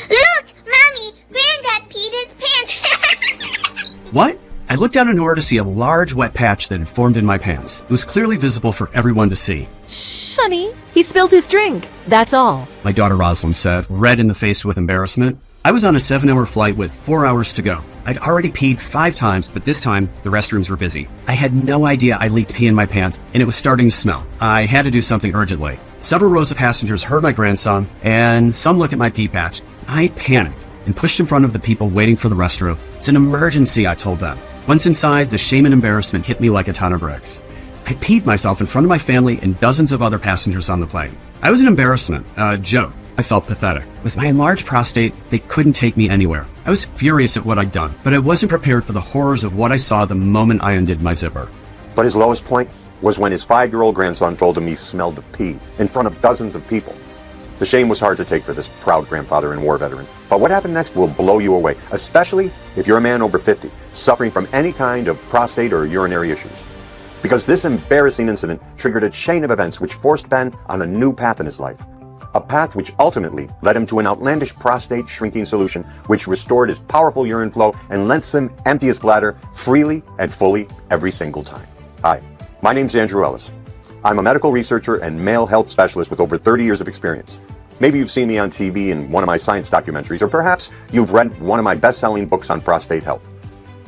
Look, Mommy, Granddad peed his pants. What? I looked down in order to see a large wet patch that had formed in my pants. It was clearly visible for everyone to see. Shh, honey. He spilled his drink. That's all. My daughter Rosalind said, red in the face with embarrassment. I was on a 7-hour flight with 4 hours to go. I'd already peed 5 times, but this time the restrooms were busy. I had no idea I leaked pee in my pants, and it was starting to smell. I had to do something urgently. Several rows of passengers heard my grandson, and some looked at my pee patch. I panicked and pushed in front of the people waiting for the restroom. It's an emergency, I told them. Once inside, the shame and embarrassment hit me like a ton of bricks. I peed myself in front of my family and dozens of other passengers on the plane. I was an embarrassment, a joke. I felt pathetic. With my enlarged prostate, they couldn't take me anywhere. I was furious at what I'd done, but I wasn't prepared for the horrors of what I saw the moment I undid my zipper. But his lowest point was when his 5-year-old grandson told him he smelled the pee in front of dozens of people. The shame was hard to take for this proud grandfather and war veteran. But what happened next will blow you away, especially if you're a man over 50, suffering from any kind of prostate or urinary issues. Because this embarrassing incident triggered a chain of events which forced Ben on a new path in his life. A path which ultimately led him to an outlandish prostate shrinking solution which restored his powerful urine flow and lets him empty his bladder freely and fully every single time. Hi, my name's Andrew Ellis. I'm a medical researcher and male health specialist with over 30 years of experience. Maybe you've seen me on TV in one of my science documentaries, or perhaps you've read one of my best-selling books on prostate health.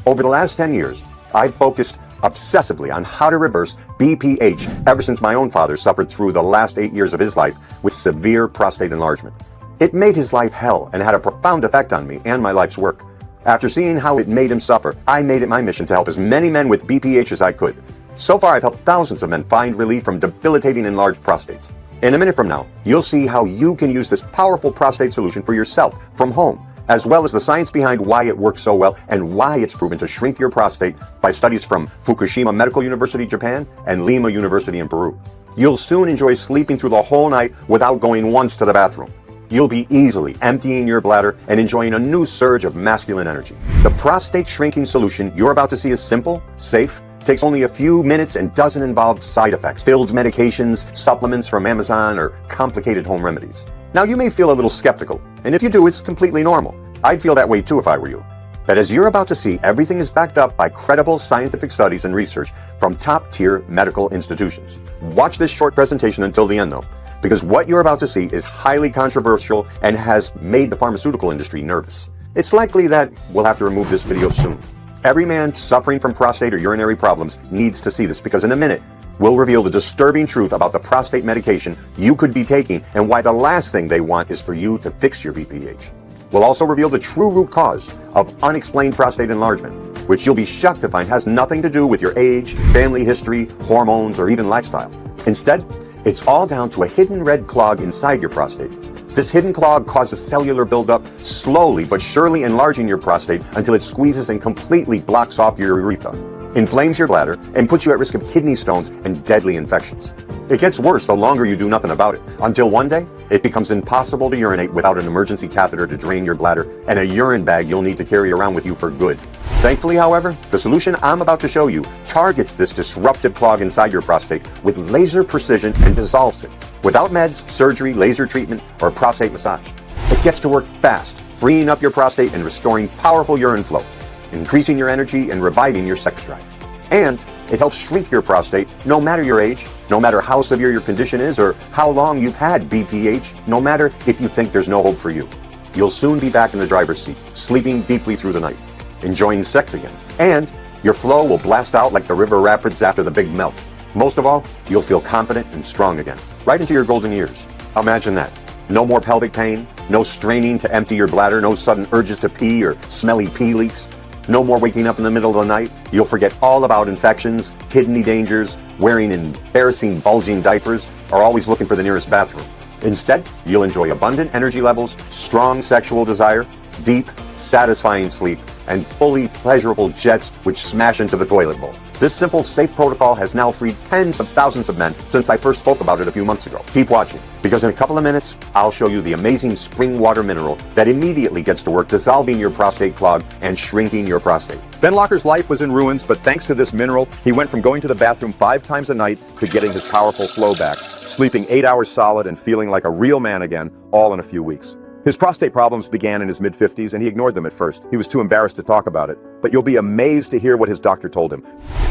Over the last 10 years, I've focused obsessively on how to reverse BPH ever since my own father suffered through the last 8 years of his life with severe prostate enlargement. It made his life hell and had a profound effect on me and my life's work. After seeing how it made him suffer, I made it my mission to help as many men with BPH as I could. So far, I've helped thousands of men find relief from debilitating enlarged prostates. In a minute from now, you'll see how you can use this powerful prostate solution for yourself from home, as well as the science behind why it works so well and why it's proven to shrink your prostate by studies from Fukushima Medical University, Japan, and Lima University in Peru. You'll soon enjoy sleeping through the whole night without going once to the bathroom. You'll be easily emptying your bladder and enjoying a new surge of masculine energy. The prostate shrinking solution you're about to see is simple, safe, takes only a few minutes, and doesn't involve side effects, filled medications, supplements from Amazon, or complicated home remedies. Now, you may feel a little skeptical, and if you do, it's completely normal. I'd feel that way too if I were you. But as you're about to see, everything is backed up by credible scientific studies and research from top-tier medical institutions. Watch this short presentation until the end, though, because what you're about to see is highly controversial and has made the pharmaceutical industry nervous. It's likely that we'll have to remove this video soon. Every man suffering from prostate or urinary problems needs to see this, because in a minute, we'll reveal the disturbing truth about the prostate medication you could be taking and why the last thing they want is for you to fix your BPH. We'll also reveal the true root cause of unexplained prostate enlargement, which you'll be shocked to find has nothing to do with your age, family history, hormones, or even lifestyle. Instead, it's all down to a hidden red clog inside your prostate. This hidden clog causes cellular buildup, slowly but surely enlarging your prostate until it squeezes and completely blocks off your urethra, inflames your bladder, and puts you at risk of kidney stones and deadly infections. It gets worse the longer you do nothing about it, until one day it becomes impossible to urinate without an emergency catheter to drain your bladder and a urine bag you'll need to carry around with you for good. Thankfully, however, the solution I'm about to show you targets this disruptive clog inside your prostate with laser precision and dissolves it, without meds, surgery, laser treatment, or prostate massage. It gets to work fast, freeing up your prostate and restoring powerful urine flow, increasing your energy and reviving your sex drive. And it helps shrink your prostate no matter your age, no matter how severe your condition is, or how long you've had BPH, no matter if you think there's no hope for you. You'll soon be back in the driver's seat, sleeping deeply through the night, enjoying sex again, and your flow will blast out like the river rapids after the big melt. Most of all, you'll feel confident and strong again, right into your golden years. Imagine that. No more pelvic pain, no straining to empty your bladder, no sudden urges to pee or smelly pee leaks. No more waking up in the middle of the night. You'll forget all about infections, kidney dangers, wearing embarrassing bulging diapers, or always looking for the nearest bathroom. Instead, you'll enjoy abundant energy levels, strong sexual desire, deep, satisfying sleep, and fully pleasurable jets which smash into the toilet bowl. This simple, safe protocol has now freed tens of thousands of men since I first spoke about it a few months ago. Keep watching, because in a couple of minutes, I'll show you the amazing spring water mineral that immediately gets to work dissolving your prostate clog and shrinking your prostate. Ben Locker's life was in ruins, but thanks to this mineral, he went from going to the bathroom 5 times a night to getting his powerful flow back, sleeping 8 hours solid and feeling like a real man again, all in a few weeks. His prostate problems began in his mid-50s, and he ignored them at first. He was too embarrassed to talk about it. But you'll be amazed to hear what his doctor told him.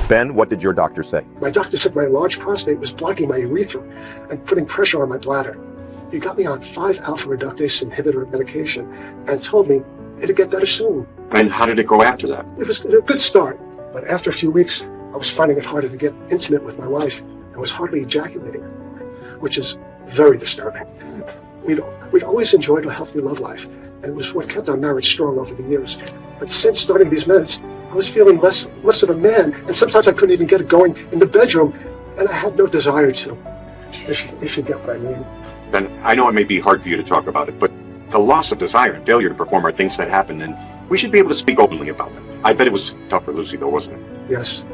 Ben, what did your doctor say? My doctor said my enlarged prostate was blocking my urethra and putting pressure on my bladder. He got me on 5-alpha reductase inhibitor medication and told me it'd get better soon. And how did it go after that? It was a good start, but after a few weeks, I was finding it harder to get intimate with my wife and was hardly ejaculating, which is very disturbing. We'd always enjoyed a healthy love life, and it was what kept our marriage strong over the years. But since starting these meds, I was feeling less of a man, and sometimes I couldn't even get it going in the bedroom, and I had no desire to, if you get what I mean. Ben, I know it may be hard for you to talk about it, but the loss of desire and failure to perform are things that happen, and we should be able to speak openly about them. I bet it was tough for Lucy, though, wasn't it? Yes,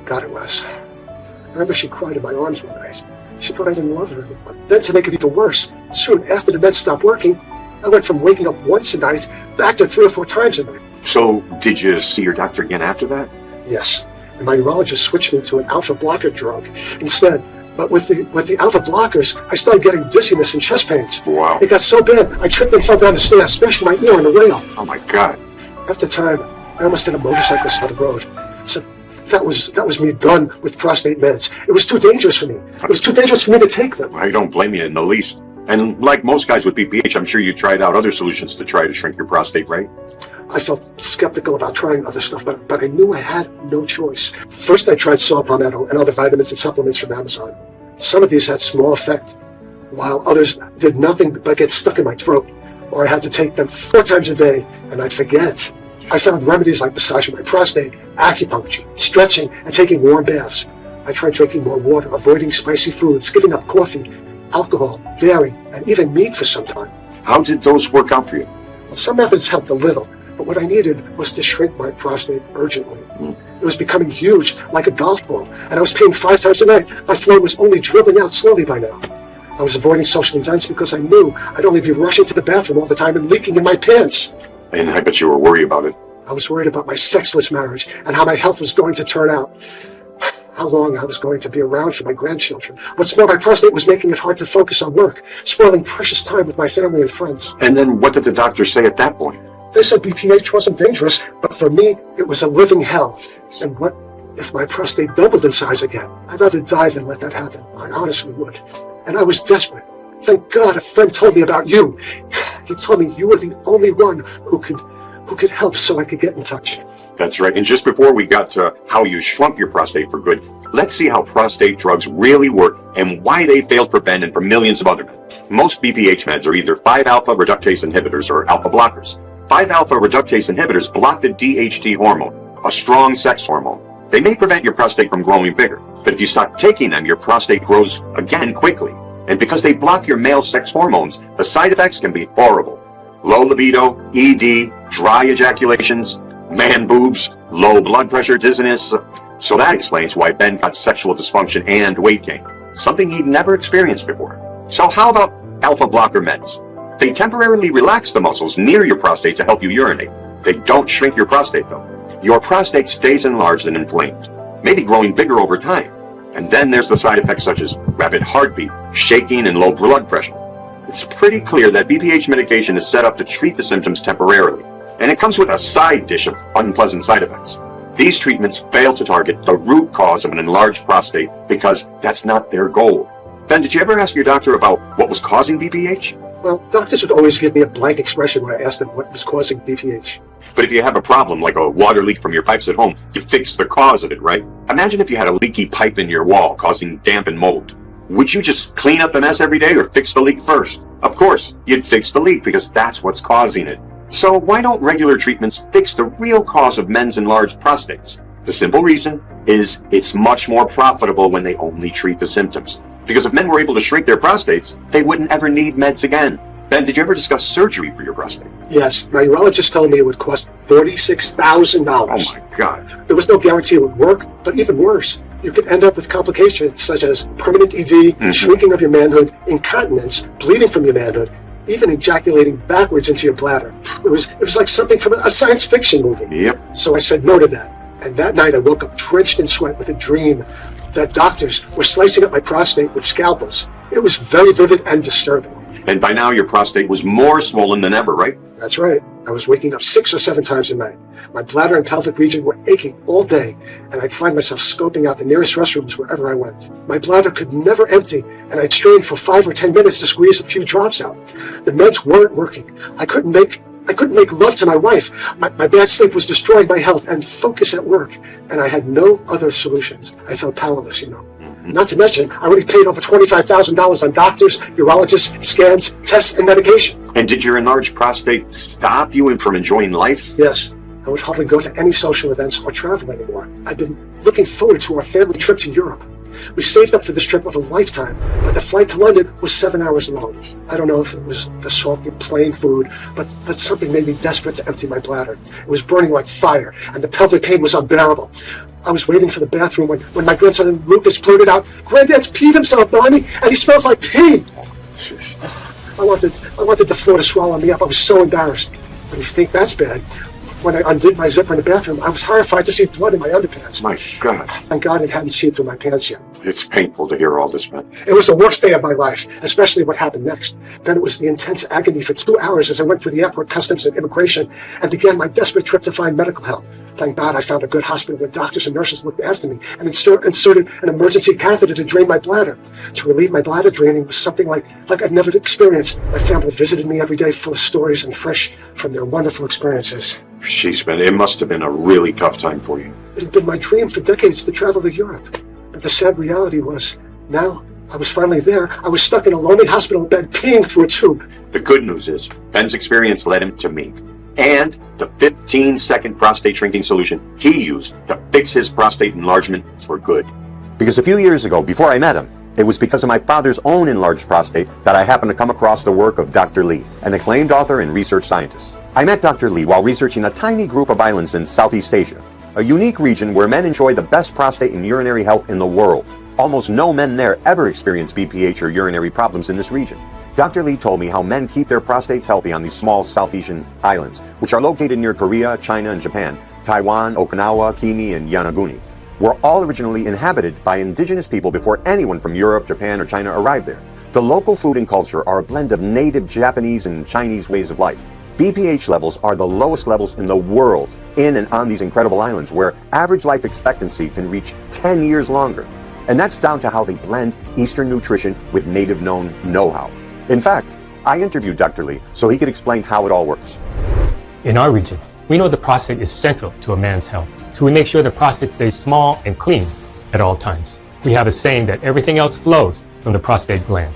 God, it was. I remember she cried in my arms one night. She thought I didn't love her. But then to make it even worse, soon after the meds stopped working, I went from waking up once a night back to 3 or 4 times a night. So, did you see your doctor again after that? Yes, and my urologist switched me to an alpha blocker drug instead. But with the alpha blockers, I started getting dizziness and chest pains. Wow. It got so bad, I tripped and fell down the stairs, smashed my ear on the rail. Oh my God. After time, I almost hit a motorcyclist on the road. So that was me done with prostate meds. It was too dangerous for me. It was too dangerous for me to take them. I don't blame you in the least. And like most guys with BPH, I'm sure you tried out other solutions to try to shrink your prostate, right? I felt skeptical about trying other stuff, but I knew I had no choice. First, I tried saw palmetto and other vitamins and supplements from Amazon. Some of these had small effect, while others did nothing but get stuck in my throat, or I had to take them 4 times a day, and I'd forget. I found remedies like massaging my prostate, acupuncture, stretching, and taking warm baths. I tried drinking more water, avoiding spicy foods, giving up coffee, alcohol, dairy, and even meat for some time. How did those work out for you? Well, some methods helped a little, but what I needed was to shrink my prostate urgently. It was becoming huge, like a golf ball, and I was peeing 5 times a night. My flow was only dribbling out slowly by now. I was avoiding social events because I knew I'd only be rushing to the bathroom all the time and leaking in my pants. And I bet you were worried about it. I was worried about my sexless marriage and how my health was going to turn out. How long I was going to be around for my grandchildren. What's more, my prostate was making it hard to focus on work, spoiling precious time with my family and friends. And then what did the doctor say at that point? They said BPH wasn't dangerous, but for me, it was a living hell. And what if my prostate doubled in size again? I'd rather die than let that happen. I honestly would. And I was desperate. Thank God a friend told me about you. He told me you were the only one who could help, so I could get in touch. That's right. And just before we got to how you shrunk your prostate for good, let's see how prostate drugs really work and why they failed for Ben and for millions of other men. Most BPH meds are either 5-alpha reductase inhibitors or alpha blockers. 5-alpha reductase inhibitors block the DHT hormone, a strong sex hormone. They may prevent your prostate from growing bigger, but if you stop taking them, your prostate grows again quickly. And because they block your male sex hormones, the side effects can be horrible. Low libido, ED, dry ejaculations, man boobs, low blood pressure, dizziness. So that explains why Ben got sexual dysfunction and weight gain, something he'd never experienced before. So how about alpha blocker meds? They temporarily relax the muscles near your prostate to help you urinate. They don't shrink your prostate though. Your prostate stays enlarged and inflamed, maybe growing bigger over time. And then there's the side effects such as rapid heartbeat, shaking, and low blood pressure. It's pretty clear that BPH medication is set up to treat the symptoms temporarily, and it comes with a side dish of unpleasant side effects. These treatments fail to target the root cause of an enlarged prostate because that's not their goal. Ben, did you ever ask your doctor about what was causing BPH? Well, doctors would always give me a blank expression when I asked them what was causing BPH. But if you have a problem like a water leak from your pipes at home, you fix the cause of it, right? Imagine if you had a leaky pipe in your wall causing damp and mold. Would you just clean up the mess every day or fix the leak first? Of course, you'd fix the leak because that's what's causing it. So why don't regular treatments fix the real cause of men's enlarged prostates? The simple reason is it's much more profitable when they only treat the symptoms. Because if men were able to shrink their prostates, they wouldn't ever need meds again. Ben, did you ever discuss surgery for your prostate? Yes, my urologist told me it would cost $46,000. Oh my God. There was no guarantee it would work, but even worse, you could end up with complications such as permanent ED, shrinking of your manhood, incontinence, bleeding from your manhood, even ejaculating backwards into your bladder. It was like something from a science fiction movie. Yep. So I said no to that. And that night I woke up drenched in sweat with a dream that doctors were slicing up my prostate with scalpels. It was very vivid and disturbing. And by now your prostate was more swollen than ever, right? That's right. I was waking up 6 or 7 times a night. My bladder and pelvic region were aching all day, and I'd find myself scoping out the nearest restrooms wherever I went. My bladder could never empty, and I'd strain for 5 or 10 minutes to squeeze a few drops out. The meds weren't working. I couldn't make love to my wife. My bad sleep was destroying my health and focus at work, and I had no other solutions. I felt powerless, Not to mention, I already paid over $25,000 on doctors, urologists, scans, tests, and medication. And did your enlarged prostate stop you from enjoying life? Yes, I would hardly go to any social events or travel anymore. I'd been looking forward to our family trip to Europe. We saved up for this trip of a lifetime, but the flight to London was 7 hours long. I don't know if it was the salty plain food, but something made me desperate to empty my bladder. It was burning like fire, and the pelvic pain was unbearable. I was waiting for the bathroom when my grandson Lucas blurted out, "Granddad's peed himself, Mommy, and he smells like pee." I wanted the floor to swallow me up. I was so embarrassed. But if you think that's bad, when I undid my zipper in the bathroom, I was horrified to see blood in my underpants. My God. Thank God it hadn't seeped through my pants yet. It's painful to hear all this, man. It was the worst day of my life, especially what happened next. Then it was the intense agony for 2 hours as I went through the airport customs and immigration and began my desperate trip to find medical help. Thank God I found a good hospital where doctors and nurses looked after me and inserted an emergency catheter to drain my bladder. To relieve my bladder draining was something like I've never experienced. My family visited me every day full of stories and fresh from their wonderful experiences. Jeez, man, it must have been a really tough time for you. It had been my dream for decades to travel to Europe. But the sad reality was, now I was finally there. I was stuck in a lonely hospital bed peeing through a tube. The good news is, Ben's experience led him to me. And the 15-second prostate shrinking solution he used to fix his prostate enlargement for good. Because a few years ago, before I met him, it was because of my father's own enlarged prostate that I happened to come across the work of Dr. Lee, an acclaimed author and research scientist. I met Dr. Lee while researching a tiny group of islands in Southeast Asia, a unique region where men enjoy the best prostate and urinary health in the world. Almost no men there ever experience BPH or urinary problems in this region. Dr. Lee told me how men keep their prostates healthy on these small South Asian islands, which are located near Korea, China, and Japan. Taiwan, Okinawa, Kimi, and Yonaguni were all originally inhabited by indigenous people before anyone from Europe, Japan, or China arrived there. The local food and culture are a blend of native Japanese and Chinese ways of life. BPH levels are the lowest levels in the world in and on these incredible islands, where average life expectancy can reach 10 years longer. And that's down to how they blend Eastern nutrition with native known know-how. In fact, I interviewed Dr. Lee so he could explain how it all works. In our region, we know the prostate is central to a man's health, so we make sure the prostate stays small and clean at all times. We have a saying that everything else flows from the prostate gland.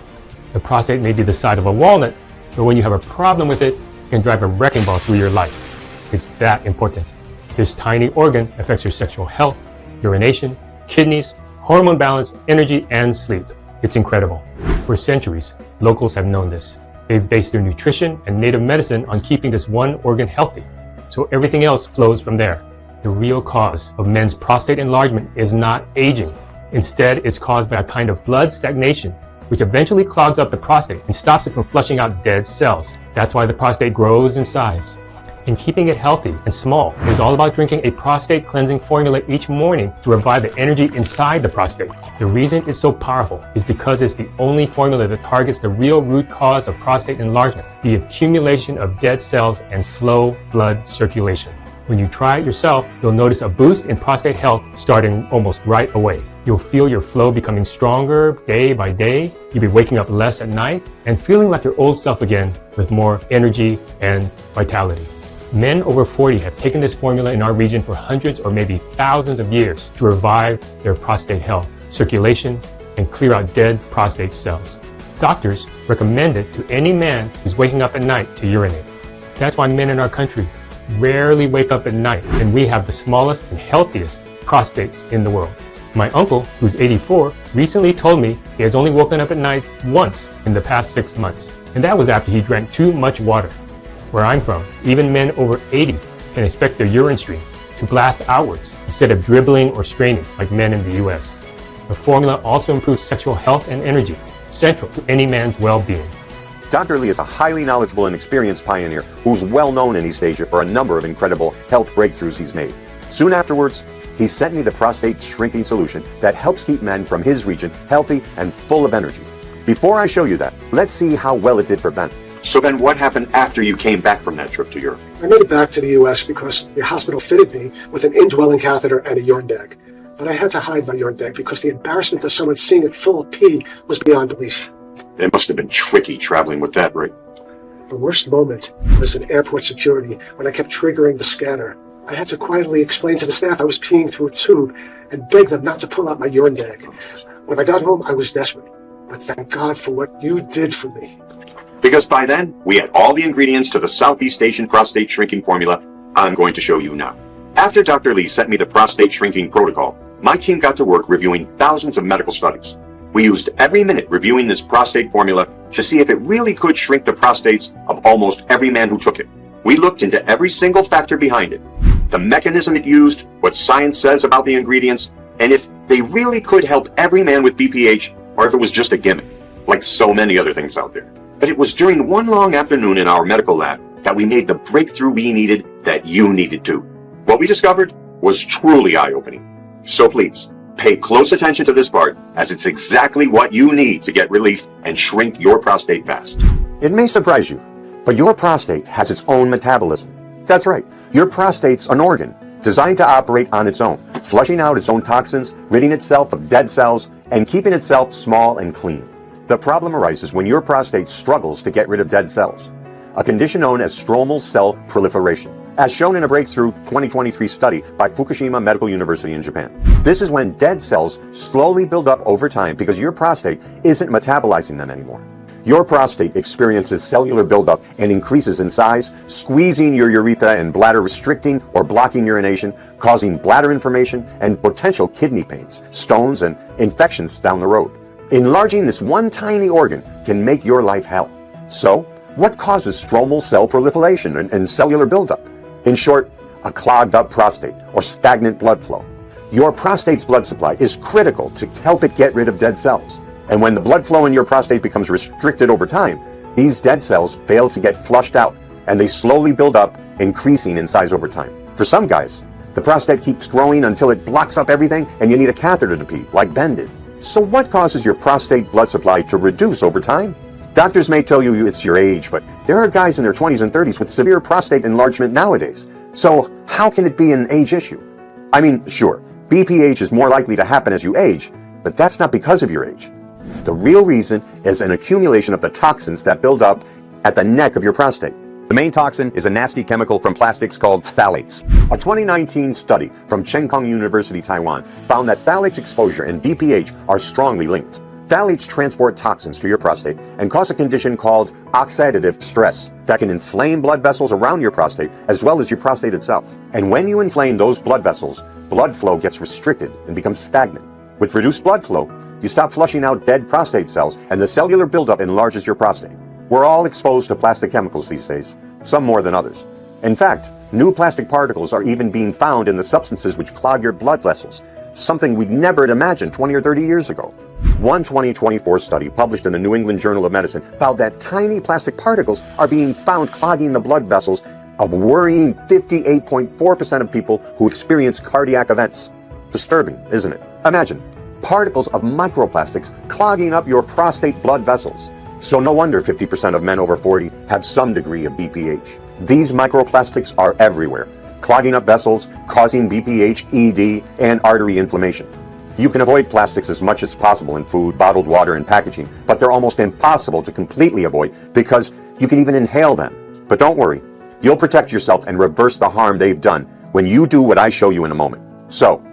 The prostate may be the size of a walnut, but when you have a problem with it, it can drive a wrecking ball through your life. It's that important. This tiny organ affects your sexual health, urination, kidneys, hormone balance, energy, and sleep. It's incredible. For centuries, locals have known this. They've based their nutrition and native medicine on keeping this one organ healthy, so everything else flows from there. The real cause of men's prostate enlargement is not aging. Instead, it's caused by a kind of blood stagnation, which eventually clogs up the prostate and stops it from flushing out dead cells. That's why the prostate grows in size. And keeping it healthy and small is all about drinking a prostate cleansing formula each morning to revive the energy inside the prostate. The reason it's so powerful is because it's the only formula that targets the real root cause of prostate enlargement, the accumulation of dead cells and slow blood circulation. When you try it yourself, you'll notice a boost in prostate health starting almost right away. You'll feel your flow becoming stronger day by day. You'll be waking up less at night and feeling like your old self again with more energy and vitality. Men over 40 have taken this formula in our region for hundreds or maybe thousands of years to revive their prostate health, circulation, and clear out dead prostate cells. Doctors recommend it to any man who's waking up at night to urinate. That's why men in our country rarely wake up at night, and we have the smallest and healthiest prostates in the world. My uncle, who's 84, recently told me he has only woken up at night once in the past 6 months, and that was after he drank too much water. Where I'm from, even men over 80 can expect their urine stream to blast outwards instead of dribbling or straining like men in the US. The formula also improves sexual health and energy, central to any man's well-being. Dr. Lee is a highly knowledgeable and experienced pioneer who's well known in East Asia for a number of incredible health breakthroughs he's made. Soon afterwards, he sent me the prostate shrinking solution that helps keep men from his region healthy and full of energy. Before I show you that, let's see how well it did for Ben. So then what happened after you came back from that trip to Europe? I made it back to the U.S. because the hospital fitted me with an indwelling catheter and a urine bag. But I had to hide my urine bag because the embarrassment of someone seeing it full of pee was beyond belief. It must have been tricky traveling with that, right? The worst moment was in airport security when I kept triggering the scanner. I had to quietly explain to the staff I was peeing through a tube and beg them not to pull out my urine bag. When I got home, I was desperate. But thank God for what you did for me. Because by then, we had all the ingredients to the Southeast Asian prostate shrinking formula I'm going to show you now. After Dr. Lee sent me the prostate shrinking protocol, my team got to work reviewing thousands of medical studies. We used every minute reviewing this prostate formula to see if it really could shrink the prostates of almost every man who took it. We looked into every single factor behind it, the mechanism it used, what science says about the ingredients, and if they really could help every man with BPH or if it was just a gimmick, like so many other things out there. But it was during one long afternoon in our medical lab that we made the breakthrough we needed that you needed too. What we discovered was truly eye-opening. So please, pay close attention to this part, as it's exactly what you need to get relief and shrink your prostate fast. It may surprise you, but your prostate has its own metabolism. That's right, your prostate's an organ designed to operate on its own, flushing out its own toxins, ridding itself of dead cells, and keeping itself small and clean. The problem arises when your prostate struggles to get rid of dead cells, a condition known as stromal cell proliferation, as shown in a breakthrough 2023 study by Fukushima Medical University in Japan. This is when dead cells slowly build up over time because your prostate isn't metabolizing them anymore. Your prostate experiences cellular buildup and increases in size, squeezing your urethra and bladder, restricting or blocking urination, causing bladder inflammation and potential kidney pains, stones, and infections down the road. Enlarging this one tiny organ can make your life hell. So, what causes stromal cell proliferation and cellular buildup? In short, a clogged up prostate or stagnant blood flow. Your prostate's blood supply is critical to help it get rid of dead cells. And when the blood flow in your prostate becomes restricted over time, these dead cells fail to get flushed out and they slowly build up, increasing in size over time. For some guys, the prostate keeps growing until it blocks up everything and you need a catheter to pee, like Ben did. So what causes your prostate blood supply to reduce over time? Doctors may tell you it's your age, but there are guys in their 20s and 30s with severe prostate enlargement nowadays. So how can it be an age issue? I mean, sure, BPH is more likely to happen as you age, but that's not because of your age. The real reason is an accumulation of the toxins that build up at the neck of your prostate. The main toxin is a nasty chemical from plastics called phthalates. A 2019 study from Cheng Kung University, Taiwan, found that phthalates exposure and BPH are strongly linked. Phthalates transport toxins to your prostate and cause a condition called oxidative stress that can inflame blood vessels around your prostate as well as your prostate itself. And when you inflame those blood vessels, blood flow gets restricted and becomes stagnant. With reduced blood flow, you stop flushing out dead prostate cells and the cellular buildup enlarges your prostate. We're all exposed to plastic chemicals these days, some more than others. In fact, new plastic particles are even being found in the substances which clog your blood vessels, something we'd never imagined 20 or 30 years ago. One 2024 study published in the New England Journal of Medicine found that tiny plastic particles are being found clogging the blood vessels of worrying 58.4% of people who experience cardiac events. Disturbing, isn't it? Imagine particles of microplastics clogging up your prostate blood vessels. So no wonder 50% of men over 40 have some degree of BPH. These microplastics are everywhere, clogging up vessels, causing BPH, ED, and artery inflammation. You can avoid plastics as much as possible in food, bottled water, and packaging, but they're almost impossible to completely avoid because you can even inhale them. But don't worry, you'll protect yourself and reverse the harm they've done when you do what I show you in a moment. So,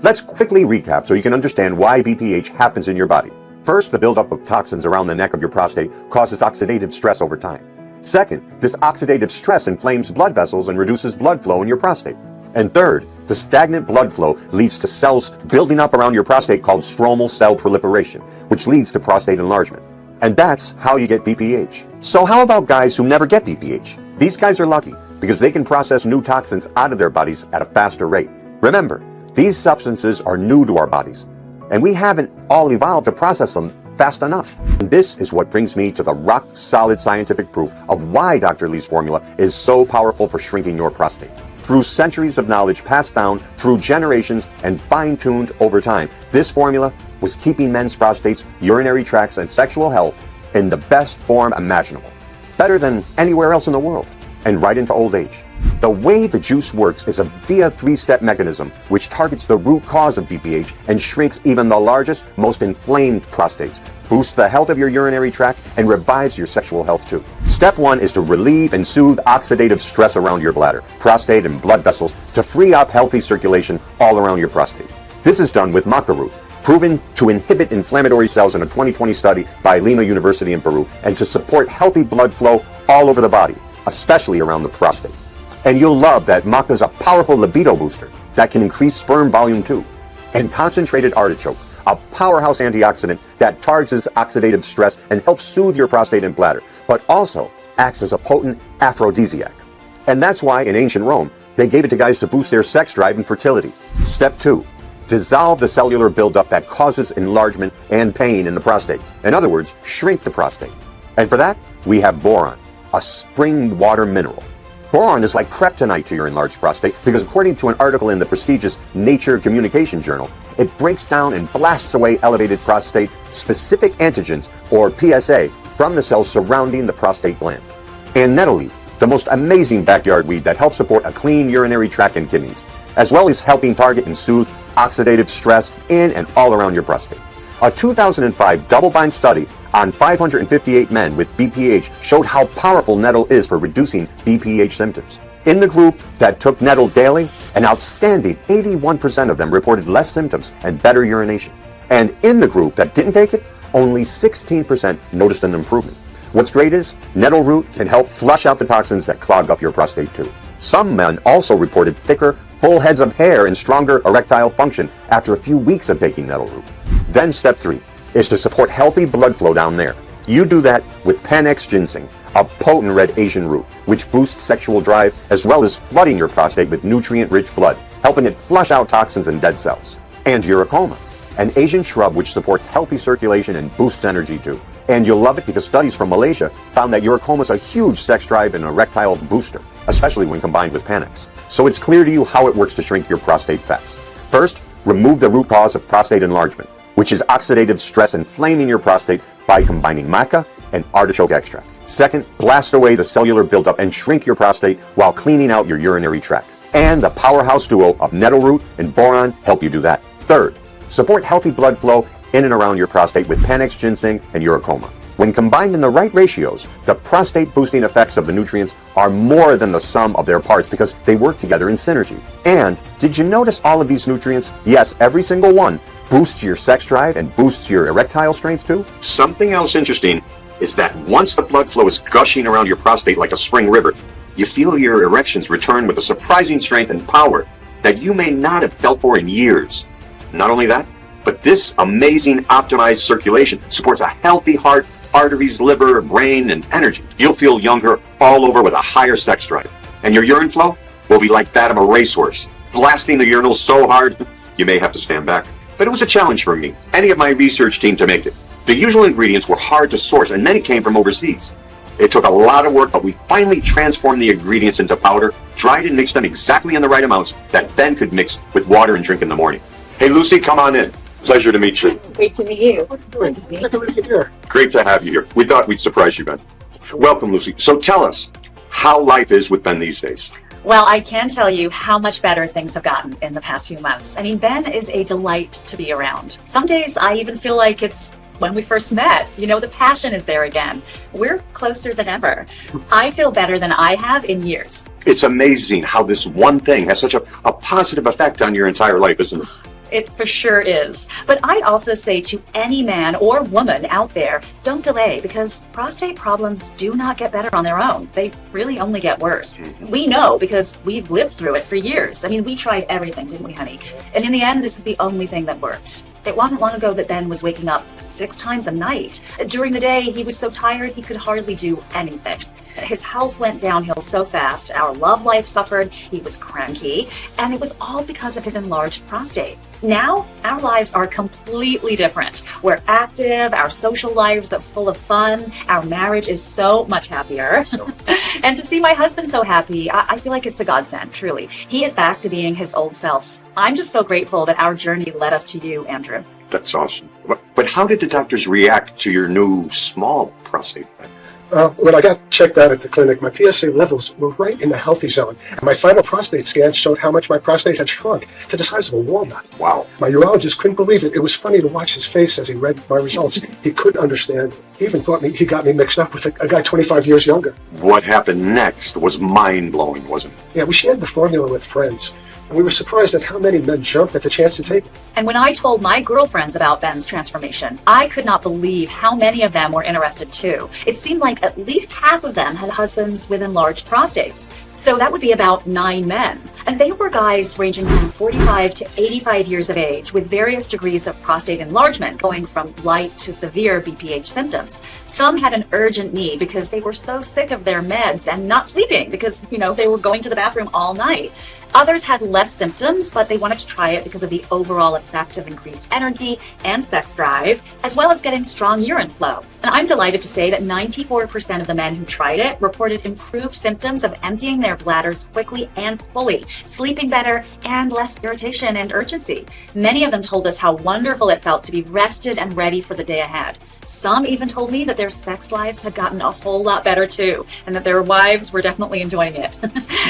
let's quickly recap so you can understand why BPH happens in your body. First, the buildup of toxins around the neck of your prostate causes oxidative stress over time. Second, this oxidative stress inflames blood vessels and reduces blood flow in your prostate. And third, the stagnant blood flow leads to cells building up around your prostate called stromal cell proliferation, which leads to prostate enlargement. And that's how you get BPH. So how about guys who never get BPH? These guys are lucky because they can process new toxins out of their bodies at a faster rate. Remember, these substances are new to our bodies, and we haven't all evolved to process them fast enough. And this is what brings me to the rock-solid scientific proof of why Dr. Lee's formula is so powerful for shrinking your prostate. through centuries of knowledge passed down through generations and fine-tuned over time. This formula was keeping men's prostates, urinary tracts, and sexual health in the best form imaginable. Better than anywhere else in the world, and right into old age. The way the juice works is via a 3-step mechanism which targets the root cause of BPH and shrinks even the largest, most inflamed prostates, boosts the health of your urinary tract, and revives your sexual health too. Step 1 is to relieve and soothe oxidative stress around your bladder, prostate, and blood vessels to free up healthy circulation all around your prostate. This is done with maca root, proven to inhibit inflammatory cells in a 2020 study by Lima University in Peru, and to support healthy blood flow all over the body, especially around the prostate. And you'll love that maca is a powerful libido booster that can increase sperm volume too. And concentrated artichoke, a powerhouse antioxidant that targets oxidative stress and helps soothe your prostate and bladder, but also acts as a potent aphrodisiac. And that's why in ancient Rome, they gave it to guys to boost their sex drive and fertility. Step 2, dissolve the cellular buildup that causes enlargement and pain in the prostate. In other words, shrink the prostate. And for that, we have boron, a spring water mineral. Boron is like kryptonite to your enlarged prostate because according to an article in the prestigious Nature Communication Journal, it breaks down and blasts away elevated prostate-specific antigens, or PSA, from the cells surrounding the prostate gland. And nettle leaf, the most amazing backyard weed that helps support a clean urinary tract and kidneys, as well as helping target and soothe oxidative stress in and all around your prostate. A 2005 double-blind study on 558 men with BPH showed how powerful nettle is for reducing BPH symptoms. In the group that took nettle daily, an outstanding 81% of them reported less symptoms and better urination. And in the group that didn't take it, only 16% noticed an improvement. What's great is nettle root can help flush out the toxins that clog up your prostate too. Some men also reported thicker, full heads of hair and stronger erectile function after a few weeks of taking nettle root. Then step 3 is to support healthy blood flow down there. You do that with Panax ginseng, a potent red Asian root, which boosts sexual drive as well as flooding your prostate with nutrient-rich blood, helping it flush out toxins and dead cells. And uricoma, an Asian shrub which supports healthy circulation and boosts energy too. And you'll love it because studies from Malaysia found that uricoma is a huge sex drive and erectile booster, especially when combined with Panax. So it's clear to you how it works to shrink your prostate fast. First, remove the root cause of prostate enlargement, which is oxidative stress inflaming your prostate by combining maca and artichoke extract. Second, blast away the cellular buildup and shrink your prostate while cleaning out your urinary tract. And the powerhouse duo of nettle root and boron help you do that. Third, support healthy blood flow in and around your prostate with Panax ginseng and uricoma. When combined in the right ratios, the prostate-boosting effects of the nutrients are more than the sum of their parts because they work together in synergy. And did you notice all of these nutrients? Yes, every single one boosts your sex drive and boosts your erectile strength too. Something else interesting is that once the blood flow is gushing around your prostate like a spring river, you feel your erections return with a surprising strength and power that you may not have felt for in years. Not only that, but this amazing optimized circulation supports a healthy heart, arteries, liver, brain, and energy. You'll feel younger all over with a higher sex drive. And your urine flow will be like that of a racehorse, blasting the urinal so hard, you may have to stand back. But it was a challenge for me, any of my research team to make it. The usual ingredients were hard to source, and many came from overseas. It took a lot of work, but we finally transformed the ingredients into powder, dried and mixed them exactly in the right amounts that Ben could mix with water and drink in the morning. Hey, Lucy, come on in. Pleasure to meet you. Great to meet you. Great to have you here. We thought we'd surprise you, Ben. Welcome, Lucy. So tell us how life is with Ben these days. Well, I can tell you how much better things have gotten in the past few months. I mean, Ben is a delight to be around. Some days I even feel like it's when we first met. You know, the passion is there again. We're closer than ever. I feel better than I have in years. It's amazing how this one thing has such a positive effect on your entire life, isn't it? It for sure is. But I also say to any man or woman out there, don't delay, because prostate problems do not get better on their own. They really only get worse. We know because we've lived through it for years. I mean, we tried everything, didn't we, honey? And in the end, this is the only thing that works. It wasn't long ago that Ben was waking up 6 times a night. During the day, he was so tired he could hardly do anything. His health went downhill so fast, our love life suffered, he was cranky, and it was all because of his enlarged prostate. Now, our lives are completely different. We're active, our social lives are full of fun, our marriage is so much happier. And to see my husband so happy, I feel like it's a godsend, truly. He is back to being his old self. I'm just so grateful that our journey led us to you, Andrew. That's awesome. But how did the doctors react to your new small prostate? When I got checked out at the clinic, my PSA levels were right in the healthy zone. And my final prostate scan showed how much my prostate had shrunk to the size of a walnut. Wow. My urologist couldn't believe it. It was funny to watch his face as he read my results. He couldn't understand. He even thought he got me mixed up with a guy 25 years younger. What happened next was mind-blowing, wasn't it? Yeah, we shared the formula with friends. And we were surprised at how many men jumped at the chance to take it. And when I told my girlfriends about Ben's transformation, I could not believe how many of them were interested too. It seemed like at least half of them had husbands with enlarged prostates. So that would be about 9 men. And they were guys ranging from 45 to 85 years of age with various degrees of prostate enlargement, going from light to severe BPH symptoms. Some had an urgent need because they were so sick of their meds and not sleeping because, they were going to the bathroom all night. Others had less symptoms, but they wanted to try it because of the overall effect of increased energy and sex drive, as well as getting strong urine flow. And I'm delighted to say that 94% of the men who tried it reported improved symptoms of emptying their bladders quickly and fully, sleeping better, and less irritation and urgency. Many of them told us how wonderful it felt to be rested and ready for the day ahead. Some even told me that their sex lives had gotten a whole lot better too, and that their wives were definitely enjoying it.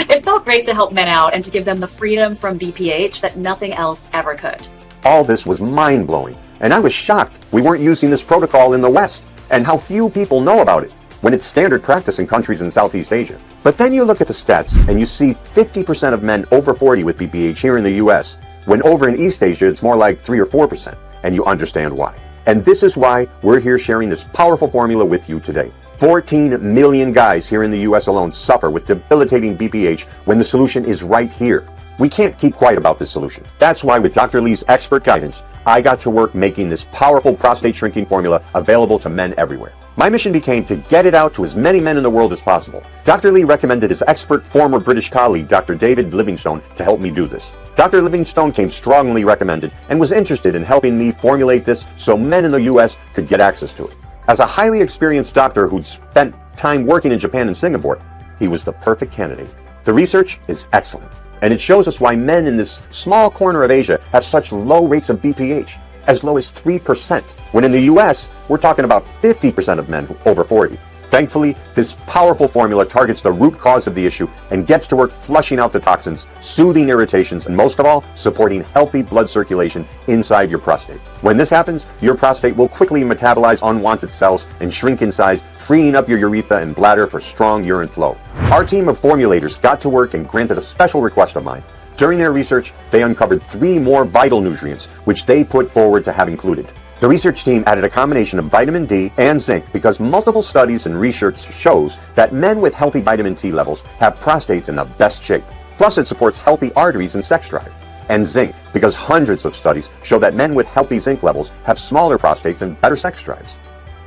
It felt great to help men out and to give them the freedom from BPH that nothing else ever could. All this was mind-blowing, and I was shocked we weren't using this protocol in the West, and how few people know about it, when it's standard practice in countries in Southeast Asia. But then you look at the stats, and you see 50% of men over 40 with BPH here in the US, when over in East Asia it's more like 3 or 4%, and you understand why. And this is why we're here sharing this powerful formula with you today. 14 million guys here in the US alone suffer with debilitating BPH when the solution is right here. We can't keep quiet about this solution. That's why with Dr. Lee's expert guidance, I got to work making this powerful prostate shrinking formula available to men everywhere. My mission became to get it out to as many men in the world as possible. Dr. Lee recommended his expert former British colleague, Dr. David Livingstone, to help me do this. Dr. Livingstone came strongly recommended and was interested in helping me formulate this so men in the US could get access to it. As a highly experienced doctor who'd spent time working in Japan and Singapore, he was the perfect candidate. The research is excellent, and it shows us why men in this small corner of Asia have such low rates of BPH, as low as 3%, when in the US, we're talking about 50% of men over 40. Thankfully, this powerful formula targets the root cause of the issue and gets to work flushing out the toxins, soothing irritations, and most of all, supporting healthy blood circulation inside your prostate. When this happens, your prostate will quickly metabolize unwanted cells and shrink in size, freeing up your urethra and bladder for strong urine flow. Our team of formulators got to work and granted a special request of mine. During their research, they uncovered 3 more vital nutrients, which they put forward to have included. The research team added a combination of vitamin D and zinc because multiple studies and research shows that men with healthy vitamin D levels have prostates in the best shape. Plus, it supports healthy arteries and sex drive. And zinc, because hundreds of studies show that men with healthy zinc levels have smaller prostates and better sex drives.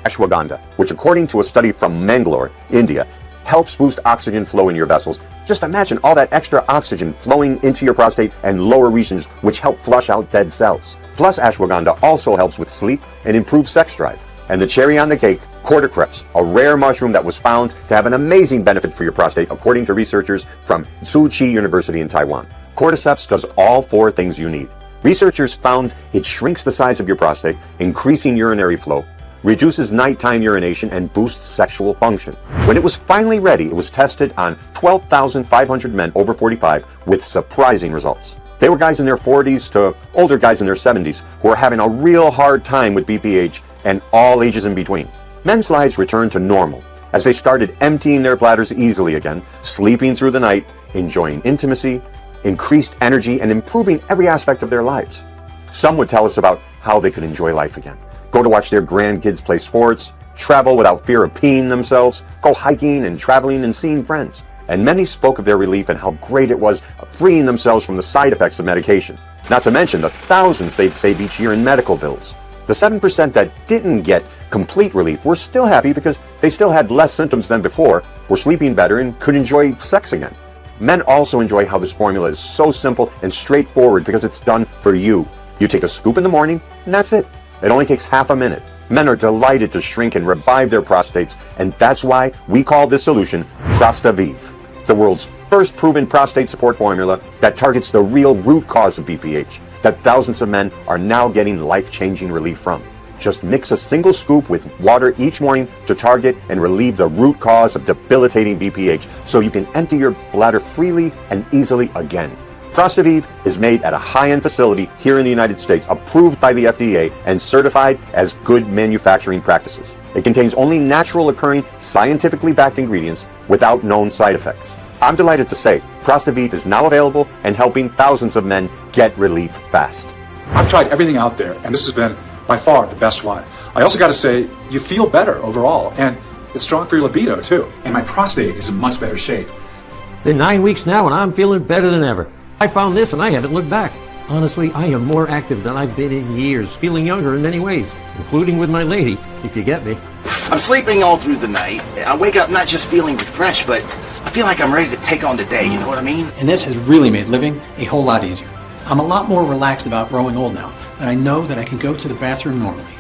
Ashwagandha, which according to a study from Mangalore, India, helps boost oxygen flow in your vessels. Just imagine all that extra oxygen flowing into your prostate and lower regions, which help flush out dead cells. Plus, ashwagandha also helps with sleep and improves sex drive. And the cherry on the cake, cordyceps, a rare mushroom that was found to have an amazing benefit for your prostate, according to researchers from Tsuchi University in Taiwan. Cordyceps does all 4 things you need. Researchers found it shrinks the size of your prostate, increasing urinary flow, reduces nighttime urination, and boosts sexual function. When it was finally ready, it was tested on 12,500 men over 45 with surprising results. They were guys in their 40s to older guys in their 70s who were having a real hard time with BPH, and all ages in between. Men's lives returned to normal as they started emptying their bladders easily again, sleeping through the night, enjoying intimacy, increased energy, and improving every aspect of their lives. Some would tell us about how they could enjoy life again, go to watch their grandkids play sports, travel without fear of peeing themselves, go hiking and traveling and seeing friends. And many spoke of their relief and how great it was freeing themselves from the side effects of medication. Not to mention the thousands they'd save each year in medical bills. The 7% that didn't get complete relief were still happy because they still had less symptoms than before, were sleeping better, and could enjoy sex again. Men also enjoy how this formula is so simple and straightforward because it's done for you. You take a scoop in the morning, and that's it. It only takes half a minute. Men are delighted to shrink and revive their prostates, and that's why we call this solution ProstaVive, the world's first proven prostate support formula that targets the real root cause of BPH that thousands of men are now getting life-changing relief from. Just mix a single scoop with water each morning to target and relieve the root cause of debilitating BPH so you can empty your bladder freely and easily again. ProstaVive is made at a high-end facility here in the United States, approved by the FDA and certified as good manufacturing practices. It contains only natural occurring, scientifically backed ingredients without known side effects. I'm delighted to say ProstaVive is now available and helping thousands of men get relief fast. I've tried everything out there, and this has been by far the best one. I also got to say, you feel better overall, and it's strong for your libido too. And my prostate is in much better shape. Been 9 weeks now, and I'm feeling better than ever. I found this, and I haven't looked back. Honestly, I am more active than I've been in years, feeling younger in many ways, including with my lady, if you get me. I'm sleeping all through the night. I wake up not just feeling refreshed, but I feel like I'm ready to take on the day, you know what I mean? And this has really made living a whole lot easier. I'm a lot more relaxed about growing old now, that I know that I can go to the bathroom normally.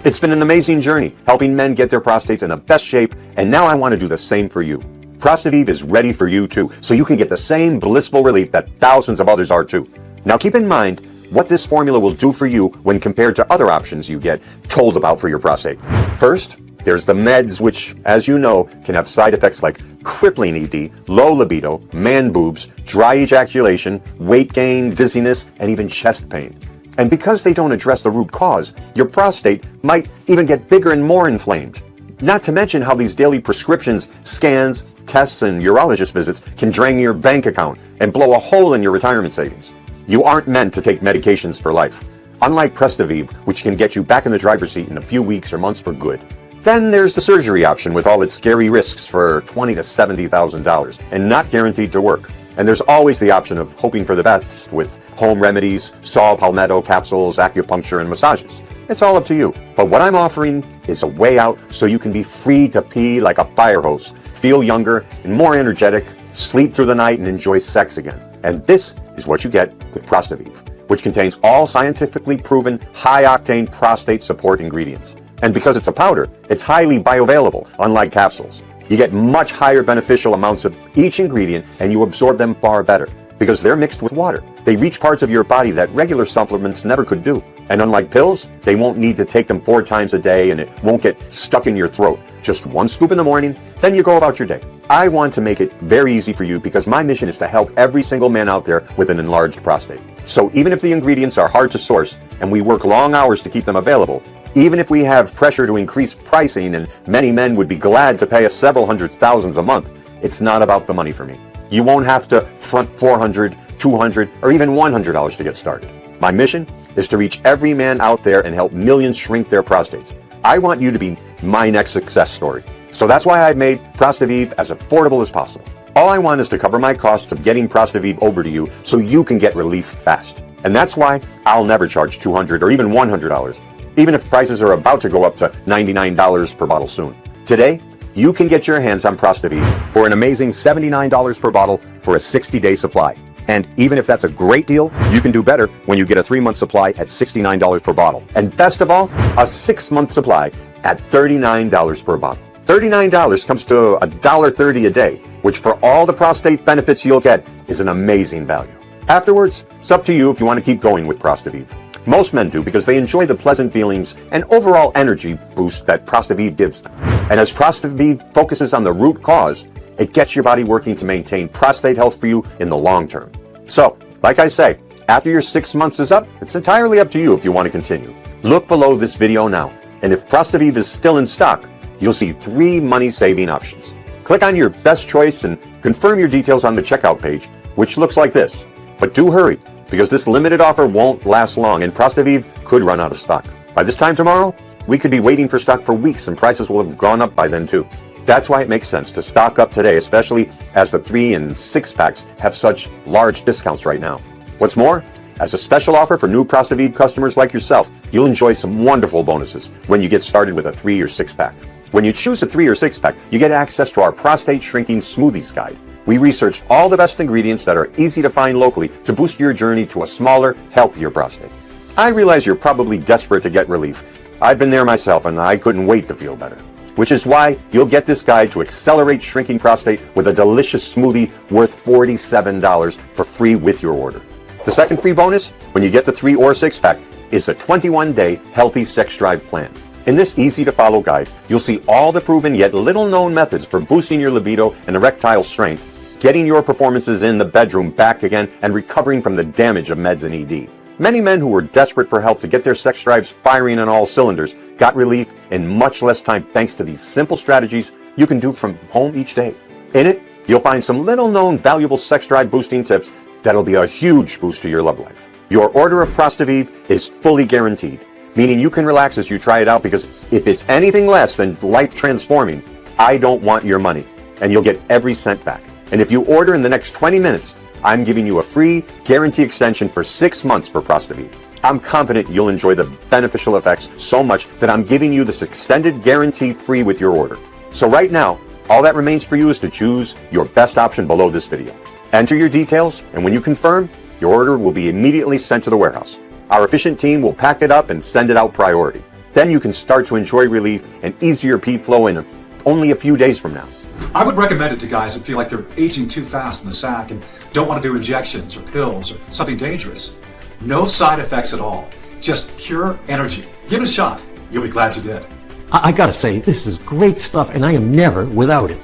It's been an amazing journey, helping men get their prostates in the best shape, and now I want to do the same for you. ProstaVive is ready for you too, so you can get the same blissful relief that thousands of others are too. Now keep in mind what this formula will do for you when compared to other options you get told about for your prostate. First, there's the meds, which, as you know, can have side effects like crippling ED, low libido, man boobs, dry ejaculation, weight gain, dizziness, and even chest pain. And because they don't address the root cause, your prostate might even get bigger and more inflamed. Not to mention how these daily prescriptions, scans, tests, and urologist visits can drain your bank account and blow a hole in your retirement savings. You aren't meant to take medications for life, unlike ProstaVive, which can get you back in the driver's seat in a few weeks or months for good. Then there's the surgery option with all its scary risks for $20,000 to $70,000 and not guaranteed to work. And there's always the option of hoping for the best with home remedies, saw palmetto capsules, acupuncture, and massages. It's all up to you. But what I'm offering is a way out so you can be free to pee like a fire hose, feel younger and more energetic, sleep through the night, and enjoy sex again. And this is what you get with ProstaVive, which contains all scientifically proven high-octane prostate support ingredients. And because it's a powder, it's highly bioavailable, unlike capsules. You get much higher beneficial amounts of each ingredient and you absorb them far better because they're mixed with water. They reach parts of your body that regular supplements never could do. And unlike pills, they won't need to take them 4 times a day and it won't get stuck in your throat. Just 1 scoop in the morning, then you go about your day. I want to make it very easy for you because my mission is to help every single man out there with an enlarged prostate. So even if the ingredients are hard to source and we work long hours to keep them available, even if we have pressure to increase pricing and many men would be glad to pay us several hundred thousands a month, it's not about the money for me. You won't have to front $400, $200, or even $100 to get started. My mission is to reach every man out there and help millions shrink their prostates. I want you to be my next success story. So that's why I've made ProstaVive as affordable as possible. All I want is to cover my costs of getting ProstaVive over to you so you can get relief fast. And that's why I'll never charge $200 or even $100. Even if prices are about to go up to $99 per bottle soon. Today, you can get your hands on ProstaVive for an amazing $79 per bottle for a 60-day supply. And even if that's a great deal, you can do better when you get a 3-month supply at $69 per bottle. And best of all, a 6-month supply at $39 per bottle. $39 comes to $1.30 a day, which for all the prostate benefits you'll get is an amazing value. Afterwards, it's up to you if you want to keep going with ProstaVive. Most men do because they enjoy the pleasant feelings and overall energy boost that ProstaVive gives them. And as ProstaVive focuses on the root cause, it gets your body working to maintain prostate health for you in the long term. So, like I say, after your 6 months is up, it's entirely up to you if you want to continue. Look below this video now, and if ProstaVive is still in stock, you'll see 3 money-saving options. Click on your best choice and confirm your details on the checkout page, which looks like this. But do hurry, because this limited offer won't last long and ProstaVive could run out of stock. By this time tomorrow, we could be waiting for stock for weeks and prices will have gone up by then too. That's why it makes sense to stock up today, especially as the 3 and 6 packs have such large discounts right now. What's more, As a special offer for new ProstaVive customers like yourself, you'll enjoy some wonderful bonuses when you get started with a 3 or 6-pack. When you choose a 3 or 6-pack, you get access to our prostate shrinking smoothies guide. We researched all the best ingredients that are easy to find locally to boost your journey to a smaller, healthier prostate. I realize you're probably desperate to get relief. I've been there myself and I couldn't wait to feel better. Which is why you'll get this guide to accelerate shrinking prostate with a delicious smoothie worth $47 for free with your order. The second free bonus, when you get the 3 or 6-pack, is a 21-day healthy sex drive plan. In this easy-to-follow guide, you'll see all the proven yet little-known methods for boosting your libido and erectile strength, getting your performances in the bedroom back again, and recovering from the damage of meds and ED. Many men who were desperate for help to get their sex drives firing on all cylinders got relief in much less time thanks to these simple strategies you can do from home each day. In it, you'll find some little-known valuable sex drive boosting tips that'll be a huge boost to your love life. Your order of ProstaVive is fully guaranteed, meaning you can relax as you try it out, because if it's anything less than life-transforming, I don't want your money, and you'll get every cent back. And if you order in the next 20 minutes, I'm giving you a free guarantee extension for 6 months for ProstaVive. I'm confident you'll enjoy the beneficial effects so much that I'm giving you this extended guarantee free with your order. So right now, all that remains for you is to choose your best option below this video. Enter your details, and when you confirm, your order will be immediately sent to the warehouse. Our efficient team will pack it up and send it out priority. Then you can start to enjoy relief and easier pee flow in only a few days from now. I would recommend it to guys that feel like they're aging too fast in the sack and don't want to do injections or pills or something dangerous. No side effects at all. Just pure energy. Give it a shot. You'll be glad you did. I gotta say, this is great stuff, and I am never without it.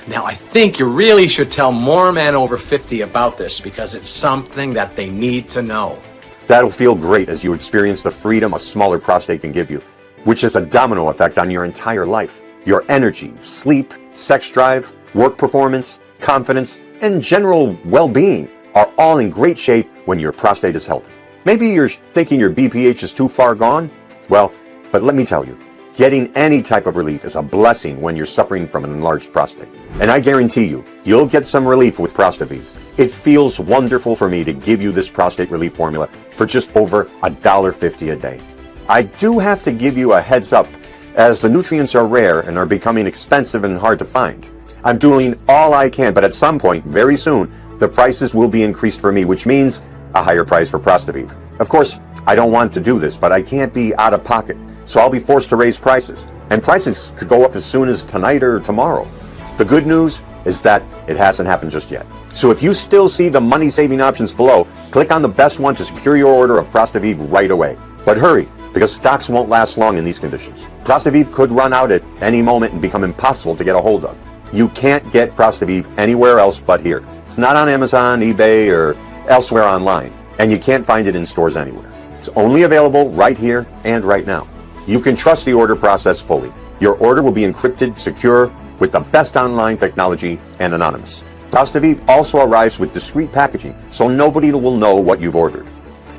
Now, I think you really should tell more men over 50 about this, because it's something that they need to know. That'll feel great as you experience the freedom a smaller prostate can give you, which is a domino effect on your entire life. Your energy, sleep, sex drive, work performance, confidence, and general well-being are all in great shape when your prostate is healthy. Maybe you're thinking your BPH is too far gone? Well, but let me tell you, getting any type of relief is a blessing when you're suffering from an enlarged prostate. And I guarantee you'll get some relief with ProstaVive. It feels wonderful for me to give you this prostate relief formula for just over $1.50 a day. I do have to give you a heads up, as the nutrients are rare and are becoming expensive and hard to find. I'm doing all I can, but at some point, very soon, the prices will be increased for me, which means a higher price for ProstaVive. Of course, I don't want to do this, but I can't be out of pocket, so I'll be forced to raise prices. And prices could go up as soon as tonight or tomorrow. The good news is that it hasn't happened just yet. So if you still see the money-saving options below, click on the best one to secure your order of ProstaVive right away. But hurry, because stocks won't last long in these conditions. ProstaVive could run out at any moment and become impossible to get a hold of. You can't get ProstaVive anywhere else but here. It's not on Amazon, eBay, or elsewhere online, and you can't find it in stores anywhere. It's only available right here and right now. You can trust the order process fully. Your order will be encrypted, secure, with the best online technology, and anonymous. ProstaVive also arrives with discreet packaging, so nobody will know what you've ordered.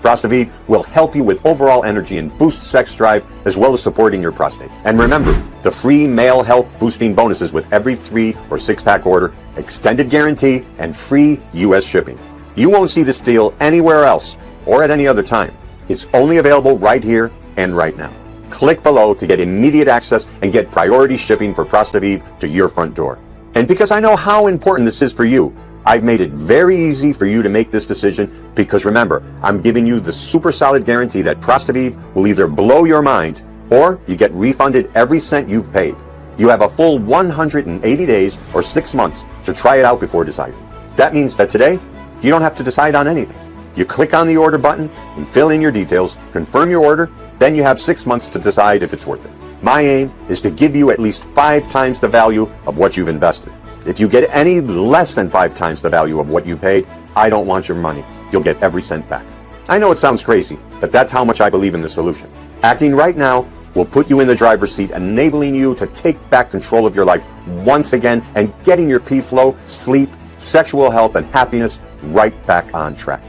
ProstaVive will help you with overall energy and boost sex drive, as well as supporting your prostate. And remember, the free male health boosting bonuses with every 3 or 6-pack order, extended guarantee, and free U.S. shipping. You won't see this deal anywhere else or at any other time. It's only available right here and right now. Click below to get immediate access and get priority shipping for ProstaVive to your front door. And because I know how important this is for you, I've made it very easy for you to make this decision, because remember, I'm giving you the super solid guarantee that ProstaVive will either blow your mind or you get refunded every cent you've paid. You have a full 180 days or 6 months to try it out before deciding. That means that today, you don't have to decide on anything. You click on the order button and fill in your details, confirm your order, then you have 6 months to decide if it's worth it. My aim is to give you at least 5 times the value of what you've invested. If you get any less than 5 times the value of what you paid, I don't want your money. You'll get every cent back. I know it sounds crazy, but that's how much I believe in the solution. Acting right now will put you in the driver's seat, enabling you to take back control of your life once again and getting your pee flow, sleep, sexual health, and happiness right back on track.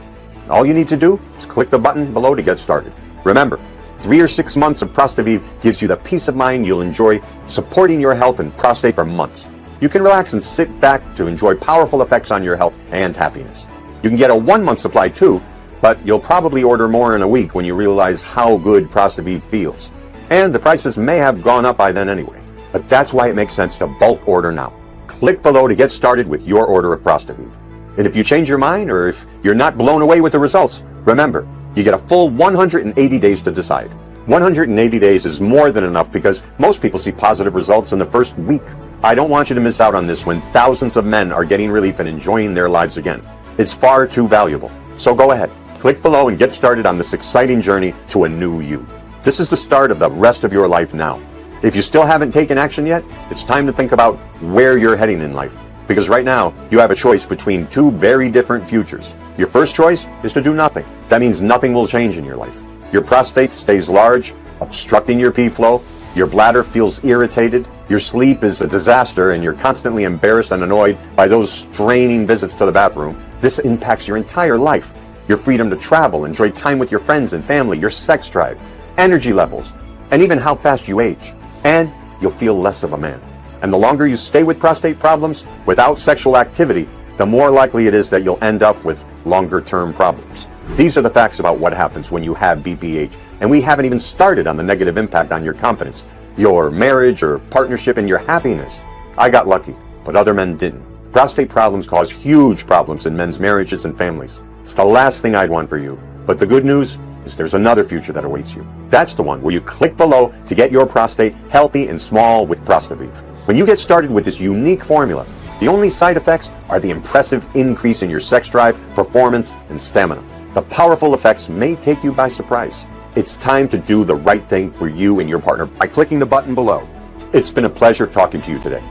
All you need to do is click the button below to get started. Remember, 3 or 6 months of ProstaVive gives you the peace of mind you'll enjoy supporting your health and prostate for months. You can relax and sit back to enjoy powerful effects on your health and happiness. You can get a 1-month supply too, but you'll probably order more in a week when you realize how good ProstaVive feels. And the prices may have gone up by then anyway. But that's why it makes sense to bulk order now. Click below to get started with your order of ProstaVive. And if you change your mind, or if you're not blown away with the results, remember, you get a full 180 days to decide. 180 days is more than enough because most people see positive results in the first week. I don't want you to miss out on this when thousands of men are getting relief and enjoying their lives again. It's far too valuable. So go ahead, click below and get started on this exciting journey to a new you. This is the start of the rest of your life now. If you still haven't taken action yet, it's time to think about where you're heading in life. Because right now, you have a choice between two very different futures. Your first choice is to do nothing. That means nothing will change in your life. Your prostate stays large, obstructing your pee flow. Your bladder feels irritated. Your sleep is a disaster, and you're constantly embarrassed and annoyed by those straining visits to the bathroom. This impacts your entire life. Your freedom to travel, enjoy time with your friends and family, your sex drive, energy levels, and even how fast you age. And you'll feel less of a man. And the longer you stay with prostate problems without sexual activity, the more likely it is that you'll end up with longer-term problems. These are the facts about what happens when you have BPH, and we haven't even started on the negative impact on your confidence, your marriage or partnership, and your happiness. I got lucky, but other men didn't. Prostate problems cause huge problems in men's marriages and families. It's the last thing I'd want for you. But the good news is there's another future that awaits you. That's the one where you click below to get your prostate healthy and small with ProstaVive. When you get started with this unique formula, the only side effects are the impressive increase in your sex drive, performance, and stamina. The powerful effects may take you by surprise. It's time to do the right thing for you and your partner by clicking the button below. It's been a pleasure talking to you today.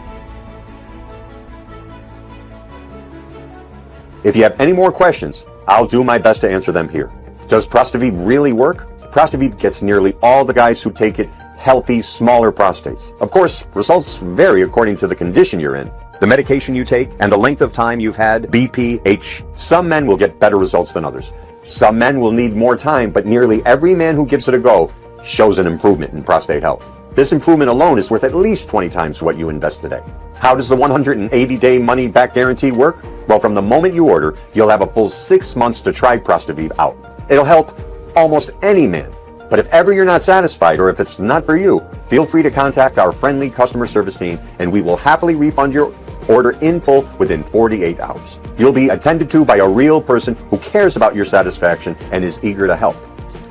If you have any more questions, I'll do my best to answer them here. Does ProstaVive really work? ProstaVive gets nearly all the guys who take it healthy, smaller prostates. Of course, results vary according to the condition you're in, the medication you take, and the length of time you've had BPH. Some men will get better results than others. Some men will need more time, but nearly every man who gives it a go shows an improvement in prostate health. This improvement alone is worth at least 20 times what you invest today. How does the 180-day money-back guarantee work? Well, from the moment you order, you'll have a full 6 months to try ProstaVive out. It'll help almost any man. But if ever you're not satisfied, or if it's not for you, feel free to contact our friendly customer service team, and we will happily refund your order in full within 48 hours. You'll be attended to by a real person who cares about your satisfaction and is eager to help.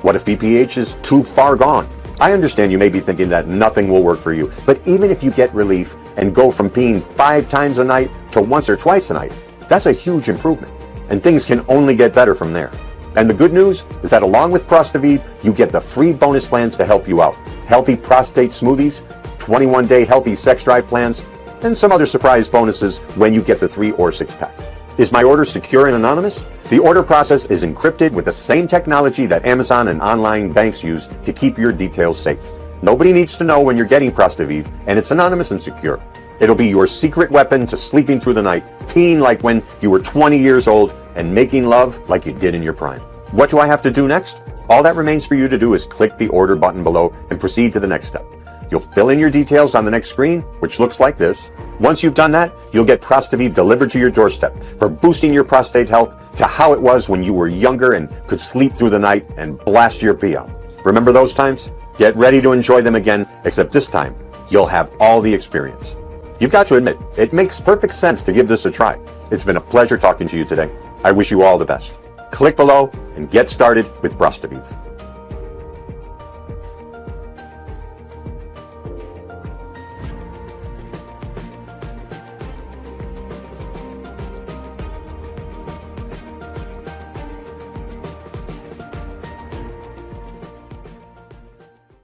What if BPH is too far gone? I understand you may be thinking that nothing will work for you, but even if you get relief and go from peeing 5 times a night to once or twice a night, that's a huge improvement, and things can only get better from there. And the good news is that along with ProstaVive, you get the free bonus plans to help you out. Healthy prostate smoothies, 21-day healthy sex drive plans, and some other surprise bonuses when you get the 3 or 6-pack. Is my order secure and anonymous? The order process is encrypted with the same technology that Amazon and online banks use to keep your details safe. Nobody needs to know when you're getting ProstaVive, and it's anonymous and secure. It'll be your secret weapon to sleeping through the night, peeing like when you were 20 years old, and making love like you did in your prime. What do I have to do next? All that remains for you to do is click the order button below and proceed to the next step. You'll fill in your details on the next screen, which looks like this. Once you've done that, you'll get ProstaVive delivered to your doorstep for boosting your prostate health to how it was when you were younger and could sleep through the night and blast your pee out. Remember those times? Get ready to enjoy them again, except this time, you'll have all the experience. You've got to admit, it makes perfect sense to give this a try. It's been a pleasure talking to you today. I wish you all the best. Click below and get started with ProstaVive.